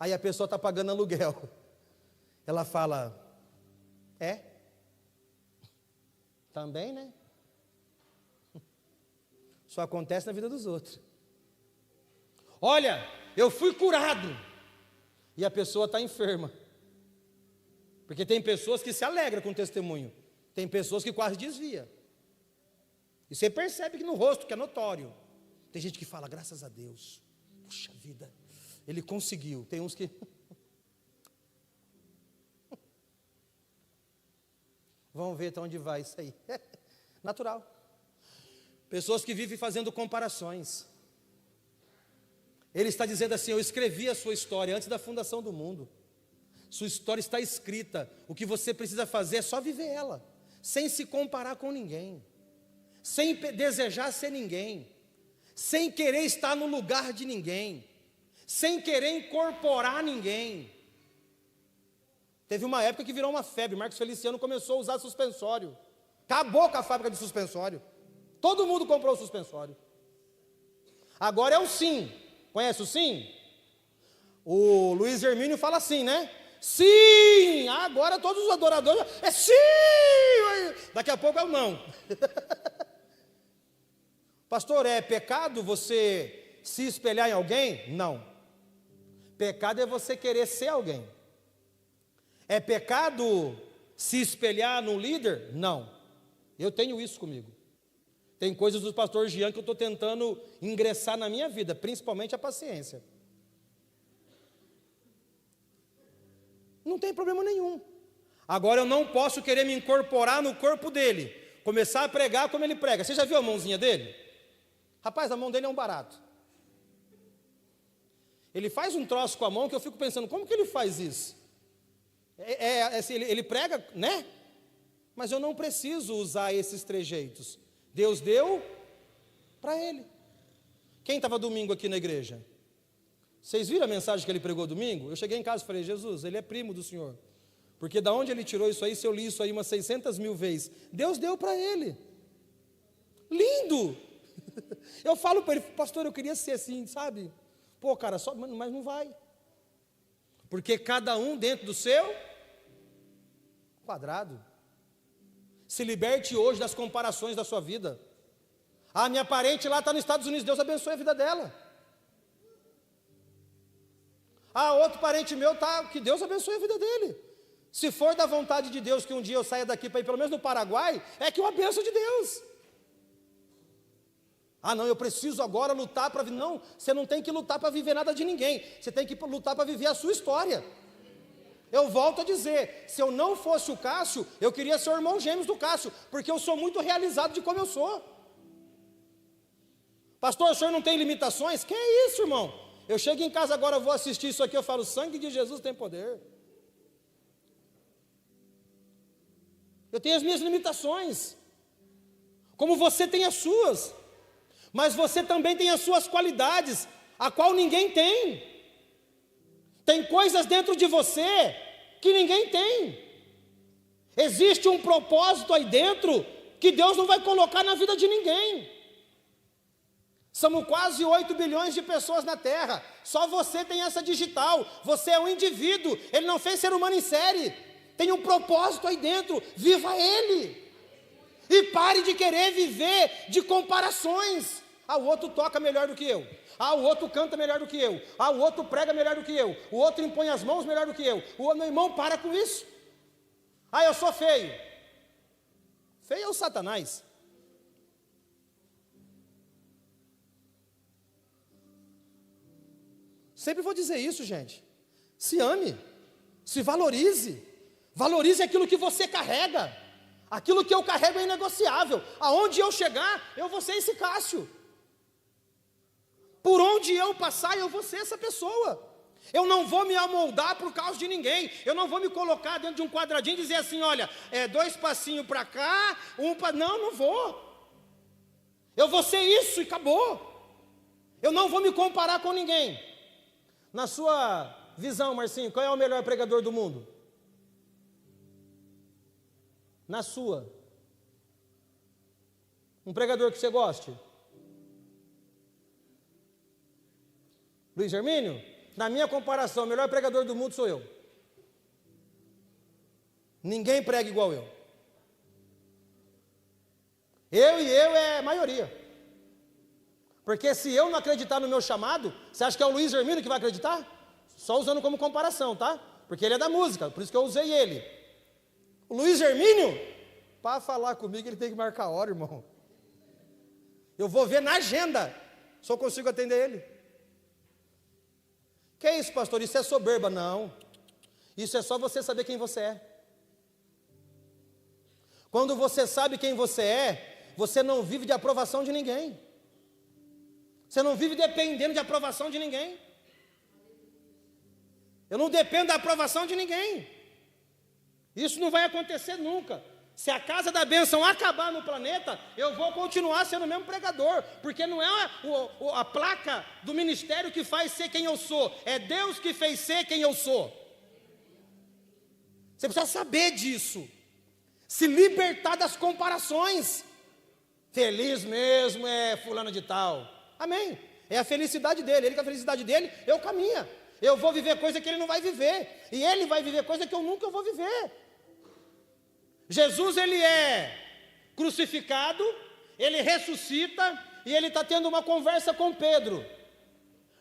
Aí a pessoa está pagando aluguel. Ela fala, também, né? Só acontece na vida dos outros. Olha, eu fui curado. E a pessoa está enferma. Porque tem pessoas que se alegram com o testemunho. Tem pessoas que quase desviam. E você percebe que no rosto, que é notório. Tem gente que fala, graças a Deus. Puxa vida, ele conseguiu. Tem uns que... Vamos ver até onde vai isso aí. Natural. Pessoas que vivem fazendo comparações. Ele está dizendo assim, eu escrevi a sua história antes da fundação do mundo. Sua história está escrita. O que você precisa fazer é só viver ela. Sem se comparar com ninguém. Sem desejar ser ninguém. Sem querer estar no lugar de ninguém. Sem querer incorporar ninguém. Teve uma época que virou uma febre. Marcos Feliciano começou a usar suspensório. Acabou com a fábrica de suspensório. Todo mundo comprou o suspensório. Agora é o sim. Conhece o sim? O Luiz Hermínio fala assim, né? Sim! Agora todos os adoradores... É sim! Daqui a pouco é o não. Pastor, é pecado você se espelhar em alguém? Não. Pecado é você querer ser alguém. É pecado se espelhar num líder? Não. Eu tenho isso comigo. Tem coisas do pastor Jean que eu estou tentando ingressar na minha vida, principalmente a paciência. Não tem problema nenhum. Agora eu não posso querer me incorporar no corpo dele, começar a pregar como ele prega. Você já viu a mãozinha dele? Rapaz, a mão dele é um barato. Ele faz um troço com a mão que eu fico pensando, como que ele faz isso? Assim, ele prega, né? Mas eu não preciso usar esses trejeitos. Deus deu para ele. Quem estava domingo aqui na igreja? Vocês viram a mensagem que ele pregou domingo? Eu cheguei em casa e falei, Jesus, ele é primo do Senhor. Porque da onde ele tirou isso aí, se eu li isso aí umas 600 mil vezes, Deus deu para ele. Lindo! Eu falo para ele, pastor, eu queria ser assim, sabe? Pô, cara, mas não vai. Porque cada um dentro do seu quadrado. Se liberte hoje das comparações da sua vida. Ah, minha parente lá está nos Estados Unidos, Deus abençoe a vida dela. Ah, outro parente meu está, que Deus abençoe a vida dele. Se for da vontade de Deus que um dia eu saia daqui para ir pelo menos no Paraguai, é que uma bênção de Deus. Ah, não, eu preciso agora lutar para viver. Não, você não tem que lutar para viver nada de ninguém. Você tem que lutar para viver a sua história. Eu volto a dizer, se eu não fosse o Cássio, eu queria ser o irmão gêmeos do Cássio, porque eu sou muito realizado de como eu sou. Pastor, o senhor não tem limitações? Que é isso, irmão? Eu chego em casa agora, vou assistir isso aqui, eu falo, o sangue de Jesus tem poder. Eu tenho as minhas limitações, como você tem as suas, mas você também tem as suas qualidades, a qual ninguém tem. Tem coisas dentro de você que ninguém tem. Existe um propósito aí dentro que Deus não vai colocar na vida de ninguém. Somos quase 8 bilhões de pessoas na Terra. Só você tem essa digital. Você é um indivíduo. Ele não fez ser humano em série. Tem um propósito aí dentro. Viva ele. E pare de querer viver de comparações. Ah, o outro toca melhor do que eu. Ah, o outro canta melhor do que eu. Ah, o outro prega melhor do que eu. O outro impõe as mãos melhor do que eu. O meu irmão, para com isso. Ah, eu sou feio. Feio é o Satanás. Sempre vou dizer isso, gente. Se ame. Se valorize. Valorize aquilo que você carrega. Aquilo que eu carrego é inegociável. Aonde eu chegar, eu vou ser esse Cássio. Por onde eu passar, eu vou ser essa pessoa. Eu não vou me amoldar por causa de ninguém. Eu não vou me colocar dentro de um quadradinho e dizer assim, olha, 2 passinhos para cá, não vou. Eu vou ser isso e acabou. Eu não vou me comparar com ninguém. Na sua visão, Marcinho, qual é o melhor pregador do mundo? Na sua. Um pregador que você goste? Luiz Hermínio? Na minha comparação, o melhor pregador do mundo sou eu. Ninguém prega igual eu. Eu é a maioria. Porque se eu não acreditar no meu chamado, você acha que é o Luiz Hermínio que vai acreditar? Só usando como comparação, tá? Porque ele é da música, por isso que eu usei ele. O Luiz Hermínio, para falar comigo, ele tem que marcar a hora, irmão. Eu vou ver na agenda, só consigo atender ele. Que é isso, pastor? Isso é soberba? Não. Isso é só você saber quem você é. Quando você sabe quem você é, você não vive de aprovação de ninguém. Você não vive dependendo de aprovação de ninguém. Eu não dependo da aprovação de ninguém. Isso não vai acontecer nunca. Se a casa da bênção acabar no planeta, eu vou continuar sendo o mesmo pregador, porque não é a placa do ministério que faz ser quem eu sou, é Deus que fez ser quem eu sou. Você precisa saber disso, se libertar das comparações. Feliz mesmo é fulano de tal, amém, é a felicidade dele, ele com a felicidade dele, eu com a minha. Eu vou viver coisa que ele não vai viver, e ele vai viver coisa que eu nunca vou viver. Jesus, ele é crucificado, ele ressuscita, e ele está tendo uma conversa com Pedro.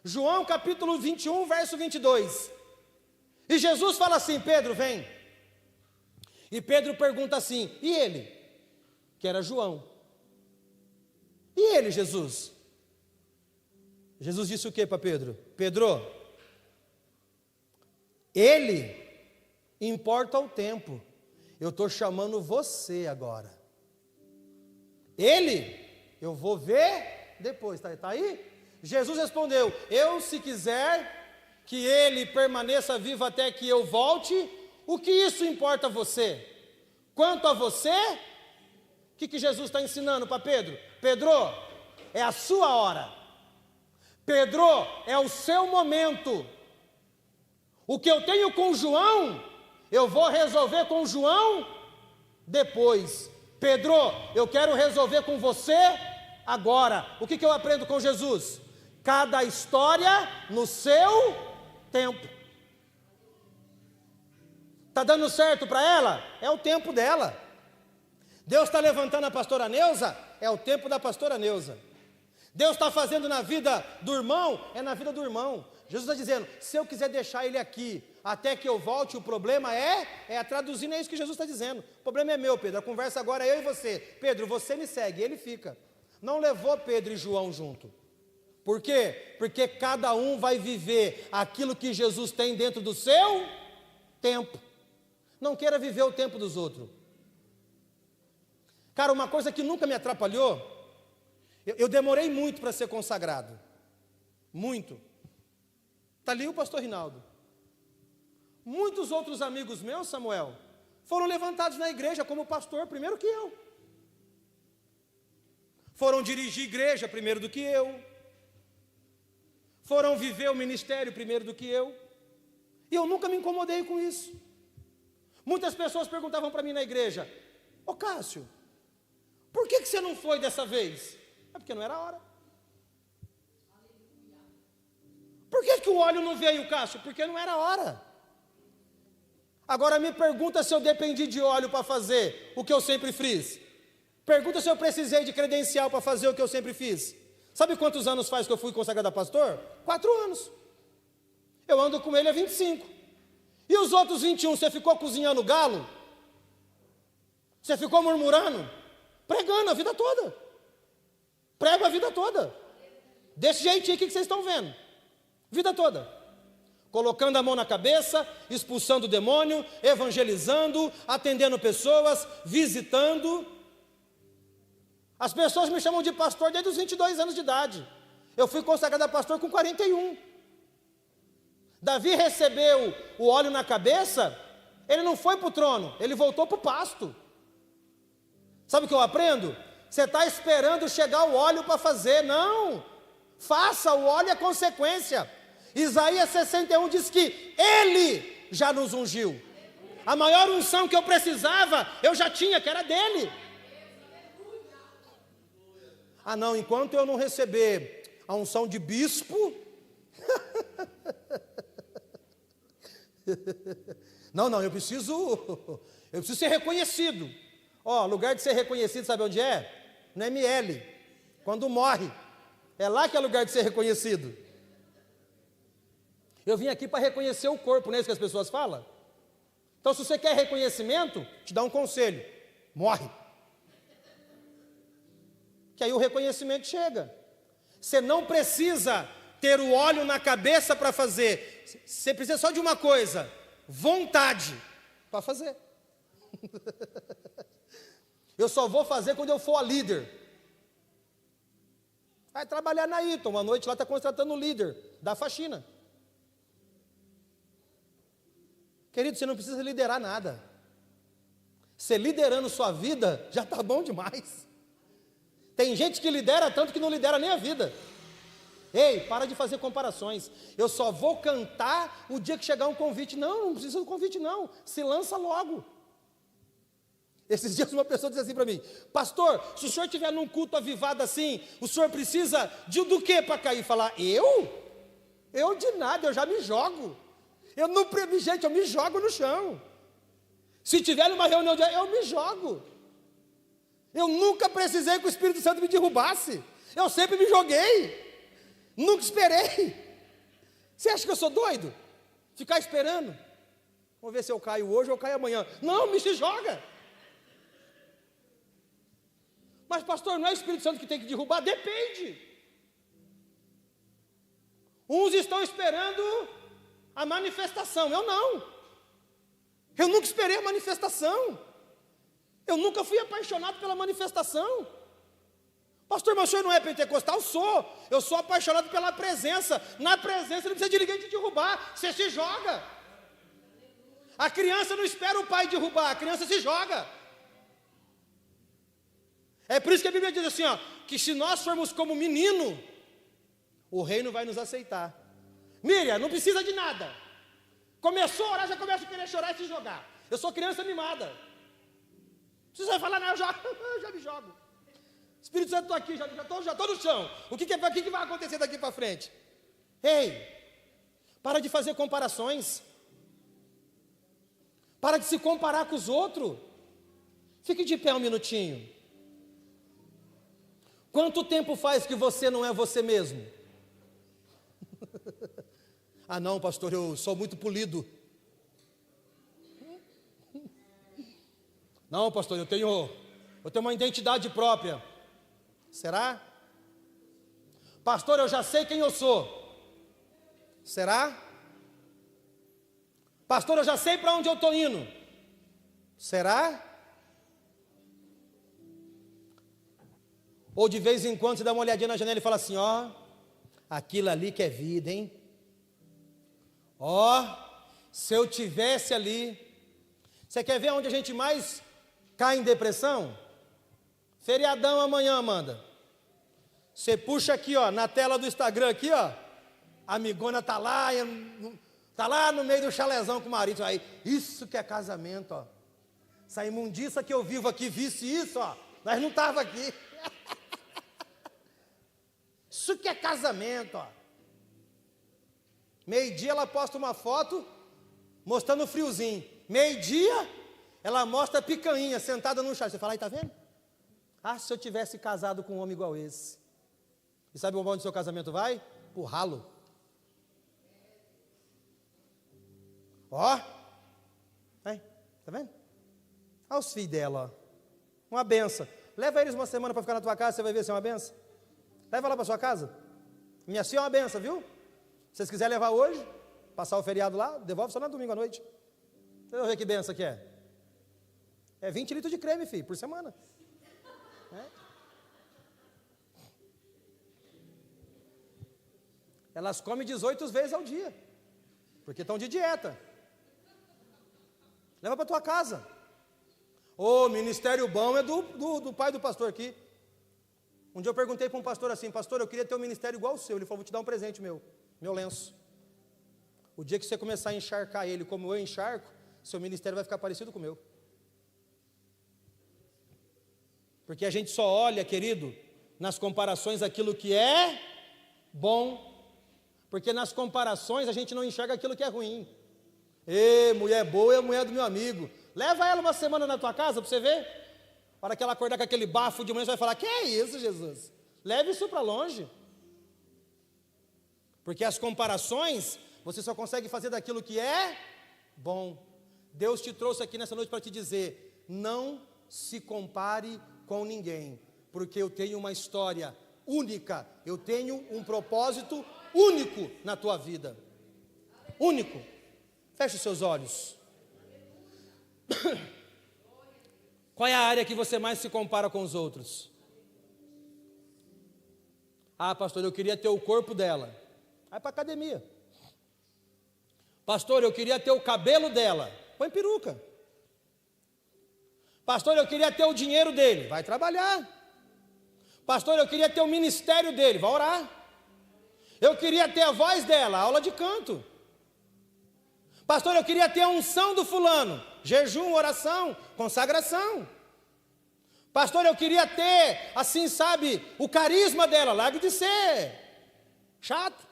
João capítulo 21, verso 22. E Jesus fala assim, Pedro, vem. E Pedro pergunta assim, e ele? Que era João. E ele, Jesus? Jesus disse o que para Pedro? Pedro, ele importa o tempo. Eu estou chamando você agora. Ele, eu vou ver depois. Está aí? Jesus respondeu, eu se quiser que ele permaneça vivo até que eu volte, o que isso importa a você? Quanto a você, o que Jesus está ensinando para Pedro? Pedro, é a sua hora. Pedro, é o seu momento. O que eu tenho com João, eu vou resolver com João depois. Pedro, eu quero resolver com você agora. O que eu aprendo com Jesus? Cada história no seu tempo. Está dando certo para ela? É o tempo dela. Deus está levantando a pastora Neuza? É o tempo da pastora Neuza. Deus está fazendo na vida do irmão? É na vida do irmão. Jesus está dizendo, se eu quiser deixar ele aqui, até que eu volte, o problema traduzindo, é isso que Jesus está dizendo. O problema é meu, Pedro, a conversa agora é eu e você. Pedro, você me segue, ele fica. Não levou Pedro e João junto. Por quê? Porque cada um vai viver aquilo que Jesus tem dentro do seu tempo. Não queira viver o tempo dos outros. Cara, uma coisa que nunca me atrapalhou, eu demorei muito para ser consagrado. Muito. Está ali o pastor Rinaldo. Muitos outros amigos meus, Samuel, foram levantados na igreja como pastor primeiro que eu. Foram dirigir igreja primeiro do que eu. Foram viver o ministério primeiro do que eu. E eu nunca me incomodei com isso. Muitas pessoas perguntavam para mim na igreja, ô Cássio, por que você não foi dessa vez? É porque não era a hora. Por que o óleo não veio, Cássio? Porque não era a hora. Agora me pergunta se eu dependi de óleo para fazer o que eu sempre fiz. Pergunta se eu precisei de credencial para fazer o que eu sempre fiz. Sabe quantos anos faz que eu fui consagrado a pastor? 4 anos. Eu ando com ele há 25. E os outros 21, você ficou cozinhando galo? Você ficou murmurando? Pregando a vida toda. Prego a vida toda. Desse jeitinho aqui que vocês estão vendo. Vida toda. Colocando a mão na cabeça, expulsando o demônio, evangelizando, atendendo pessoas, visitando. As pessoas me chamam de pastor desde os 22 anos de idade. Eu fui consagrado a pastor com 41. Davi recebeu o óleo na cabeça, ele não foi para o trono, ele voltou para o pasto. Sabe o que eu aprendo? Você está esperando chegar o óleo para fazer. Não, faça, o óleo é consequência. Isaías 61 diz que Ele já nos ungiu. A maior unção que eu precisava, eu já tinha, que era dele. Ah não, enquanto eu não receber a unção de bispo, não, eu preciso ser reconhecido. Ó, lugar de ser reconhecido, sabe onde é? No ML, quando morre, é lá que é lugar de ser reconhecido. Eu vim aqui para reconhecer o corpo, não é isso que as pessoas falam? Então se você quer reconhecimento, te dá um conselho, morre. Que aí o reconhecimento chega. Você não precisa ter o óleo na cabeça para fazer, você precisa só de uma coisa, vontade para fazer. Eu só vou fazer quando eu for a líder. Vai trabalhar na Iton, uma noite lá está contratando o líder da faxina. Querido, você não precisa liderar nada. Você liderando sua vida, já está bom demais. Tem gente que lidera tanto que não lidera nem a vida. Ei, para de fazer comparações. Eu só vou cantar o dia que chegar um convite. Não precisa de convite não, se lança logo. Esses dias uma pessoa disse assim para mim, pastor, se o senhor estiver num culto avivado assim, o senhor precisa do que para cair? Falar, eu? Eu de nada, eu já me jogo. Gente, eu me jogo no chão. Se tiver numa reunião, eu me jogo. Eu nunca precisei que o Espírito Santo me derrubasse. Eu sempre me joguei. Nunca esperei. Você acha que eu sou doido? Ficar esperando? Vamos ver se eu caio hoje ou eu caio amanhã. Não, me se joga. Mas pastor, não é o Espírito Santo que tem que derrubar? Depende. Uns estão esperando a manifestação, eu não. Eu nunca esperei a manifestação. Eu nunca fui apaixonado pela manifestação. Pastor, mas o senhor não é pentecostal? Eu sou apaixonado pela presença. Na presença não precisa de ninguém te derrubar, você se joga. A criança não espera o pai derrubar, a criança se joga. É por isso que a Bíblia diz assim, ó, que se nós formos como menino, o reino vai nos aceitar. Miriam, não precisa de nada. Começou a orar, já começa a querer chorar e se jogar. Eu sou criança mimada. Não precisa falar nada, eu já me jogo. Espírito Santo, estou aqui, já estou no chão. O que vai acontecer daqui para frente? Ei, para de fazer comparações. Para de se comparar com os outros. Fique de pé um minutinho. Quanto tempo faz que você não é você mesmo? Ah não, pastor, eu sou muito polido. Não, pastor, eu tenho uma identidade própria. Será? Pastor, eu já sei quem eu sou. Será? Pastor, eu já sei para onde eu estou indo. Será? Ou de vez em quando você dá uma olhadinha na janela e fala assim, ó, aquilo ali que é vida, hein? Ó, se eu tivesse ali. Você quer ver onde a gente mais cai em depressão? Feriadão amanhã, Amanda. Você puxa aqui, ó, na tela do Instagram aqui, ó. A amigona tá lá no meio do chalezão com o marido. Aí, isso que é casamento, ó. Essa imundiça que eu vivo aqui, visse isso, ó. Nós não tava aqui. Isso que é casamento, ó. Meio-dia ela posta uma foto mostrando o friozinho. Meio-dia ela mostra a picanha sentada no chá. Você fala, aí, tá vendo? Ah, se eu tivesse casado com um homem igual esse. E sabe onde o seu casamento vai? Pro ralo. Ó. Aí, tá vendo? Olha os filhos dela, ó. Uma benção. Leva eles uma semana para ficar na tua casa, você vai ver se é uma benção. Leva lá para sua casa. Minha filha é uma benção, viu? Se vocês quiserem levar hoje, passar o feriado lá, devolve só no domingo à noite. Deixa eu ver que benção que é. É 20 litros de creme, filho, por semana. É. Elas comem 18 vezes ao dia, porque estão de dieta. Leva para tua casa. O ministério bom é do pai do pastor aqui. Um dia eu perguntei para um pastor assim, pastor, eu queria ter um ministério igual o seu. Ele falou, vou te dar um presente meu lenço. O dia que você começar a encharcar ele como eu encharco, seu ministério vai ficar parecido com o meu. Porque a gente só olha, querido, nas comparações aquilo que é bom, porque nas comparações a gente não enxerga aquilo que é ruim. Ê, mulher boa é a mulher do meu amigo. Leva ela uma semana na tua casa para você ver. Para que ela acordar com aquele bafo de manhã, você vai falar, que é isso, Jesus? Leve isso para longe. Porque as comparações, você só consegue fazer daquilo que é bom. Deus te trouxe aqui nessa noite para te dizer, não se compare com ninguém, porque eu tenho uma história única, eu tenho um propósito único na tua vida. Único. Feche os seus olhos. Qual é a área que você mais se compara com os outros? Ah, pastor, eu queria ter o corpo dela. Vai para a academia. Pastor, eu queria ter o cabelo dela. Põe peruca. Pastor, eu queria ter o dinheiro dele. Vai trabalhar. Pastor, eu queria ter o ministério dele. Vai orar. Eu queria ter a voz dela, aula de canto. Pastor, eu queria ter a unção do fulano. Jejum, oração, consagração. Pastor, eu queria ter, assim, sabe, o carisma dela. Largue de ser chato.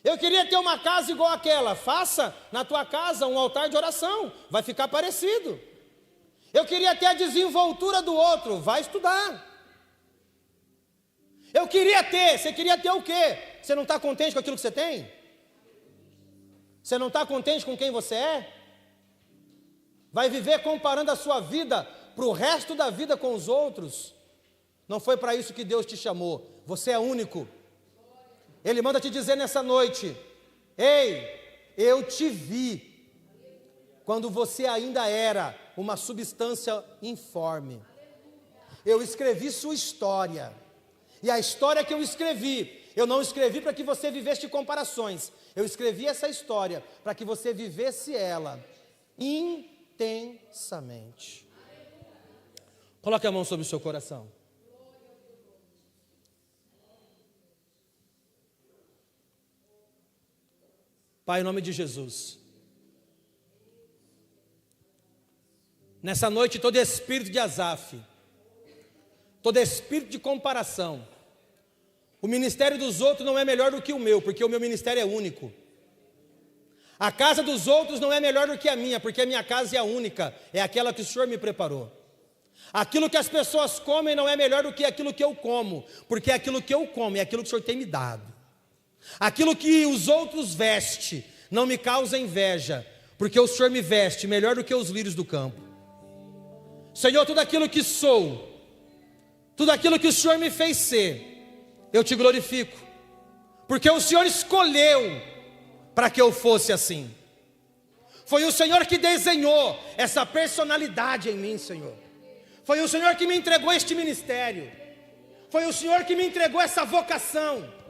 Eu queria ter uma casa igual aquela. Faça na tua casa um altar de oração. Vai ficar parecido. Eu queria ter a desenvoltura do outro. Vai estudar. Eu queria ter. Você queria ter o quê? Você não está contente com aquilo que você tem? Você não está contente com quem você é? Vai viver comparando a sua vida para o resto da vida com os outros, não foi para isso que Deus te chamou. Você é único. Ele manda te dizer nessa noite: ei, eu te vi quando você ainda era uma substância informe. Eu escrevi sua história. E a história que eu escrevi, eu não escrevi para que você vivesse de comparações. Eu escrevi essa história para que você vivesse ela intensamente. Coloque a mão sobre o seu coração. Pai, em nome de Jesus, nessa noite todo espírito de Asaf, todo espírito de comparação, o ministério dos outros não é melhor do que o meu, porque o meu ministério é único. A casa dos outros não é melhor do que a minha, porque a minha casa é a única, é aquela que o Senhor me preparou. Aquilo que as pessoas comem não é melhor do que aquilo que eu como, porque aquilo que eu como é aquilo que o Senhor tem me dado. Aquilo que os outros vestem não me causa inveja, porque o Senhor me veste melhor do que os lírios do campo. Senhor, tudo aquilo que sou, tudo aquilo que o Senhor me fez ser, eu te glorifico, porque o Senhor escolheu para que eu fosse assim. Foi o Senhor que desenhou essa personalidade em mim, Senhor. Foi o Senhor que me entregou este ministério. Foi o Senhor que me entregou essa vocação.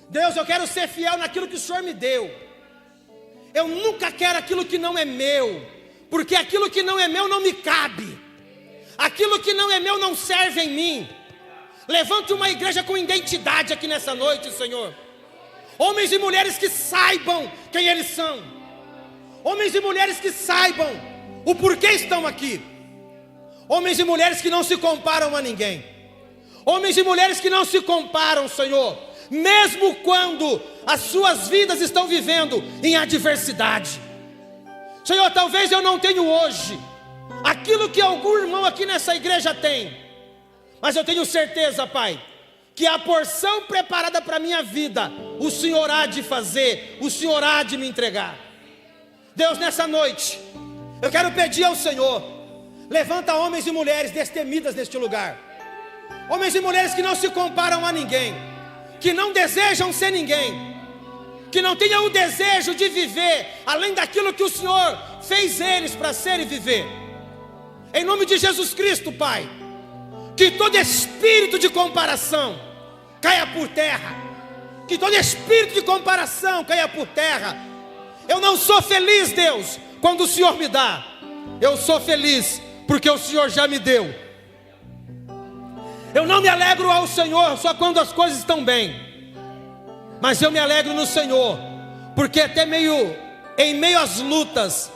Deus, eu quero ser fiel naquilo que o Senhor me deu. Eu nunca quero aquilo que não é meu, porque aquilo que não é meu não me cabe. Aquilo que não é meu não serve em mim. Levante uma igreja com identidade aqui nessa noite, Senhor. Homens e mulheres que saibam quem eles são. Homens e mulheres que saibam o porquê estão aqui. Homens e mulheres que não se comparam a ninguém. Homens e mulheres que não se comparam, Senhor, mesmo quando as suas vidas estão vivendo em adversidade. Senhor, talvez eu não tenha hoje aquilo que algum irmão aqui nessa igreja tem, mas eu tenho certeza, Pai, que a porção preparada para a minha vida, o Senhor há de fazer, o Senhor há de me entregar. Deus, nessa noite, eu quero pedir ao Senhor, levanta homens e mulheres destemidas neste lugar. Homens e mulheres que não se comparam a ninguém, que não desejam ser ninguém, que não tenham o desejo de viver além daquilo que o Senhor fez eles para ser e viver. Em nome de Jesus Cristo, Pai, que todo espírito de comparação caia por terra. Que todo espírito de comparação caia por terra. Eu não sou feliz, Deus, quando o Senhor me dá. Eu sou feliz porque o Senhor já me deu. Eu não me alegro ao Senhor só quando as coisas estão bem, mas eu me alegro no Senhor, porque até em meio às lutas,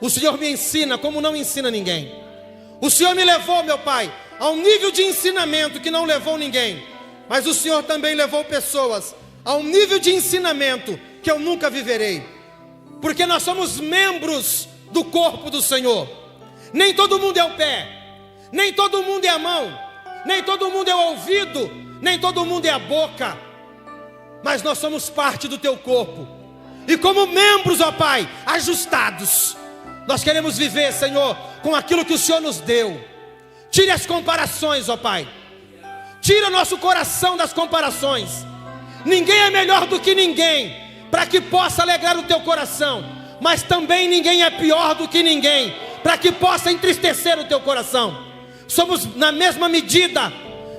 o Senhor me ensina como não ensina ninguém. O Senhor me levou, meu Pai, a um nível de ensinamento que não levou ninguém, mas o Senhor também levou pessoas a um nível de ensinamento que eu nunca viverei, porque nós somos membros do corpo do Senhor. Nem todo mundo é o pé, nem todo mundo é a mão, nem todo mundo é o ouvido, nem todo mundo é a boca, mas nós somos parte do teu corpo, e como membros, ó Pai, ajustados, nós queremos viver, Senhor, com aquilo que o Senhor nos deu. Tire as comparações, ó Pai. Tira nosso coração das comparações. Ninguém é melhor do que ninguém, para que possa alegrar o teu coração, mas também ninguém é pior do que ninguém, para que possa entristecer o teu coração. Somos na mesma medida,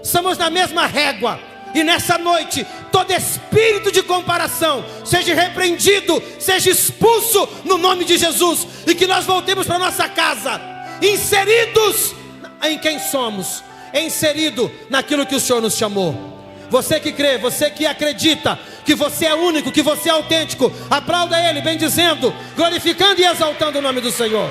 somos na mesma régua. E nessa noite, todo espírito de comparação seja repreendido, seja expulso no nome de Jesus, e que nós voltemos para nossa casa inseridos em quem somos, inserido naquilo que o Senhor nos chamou. Você que crê, você que acredita que você é único, que você é autêntico, aplauda Ele, bendizendo, glorificando e exaltando o nome do Senhor.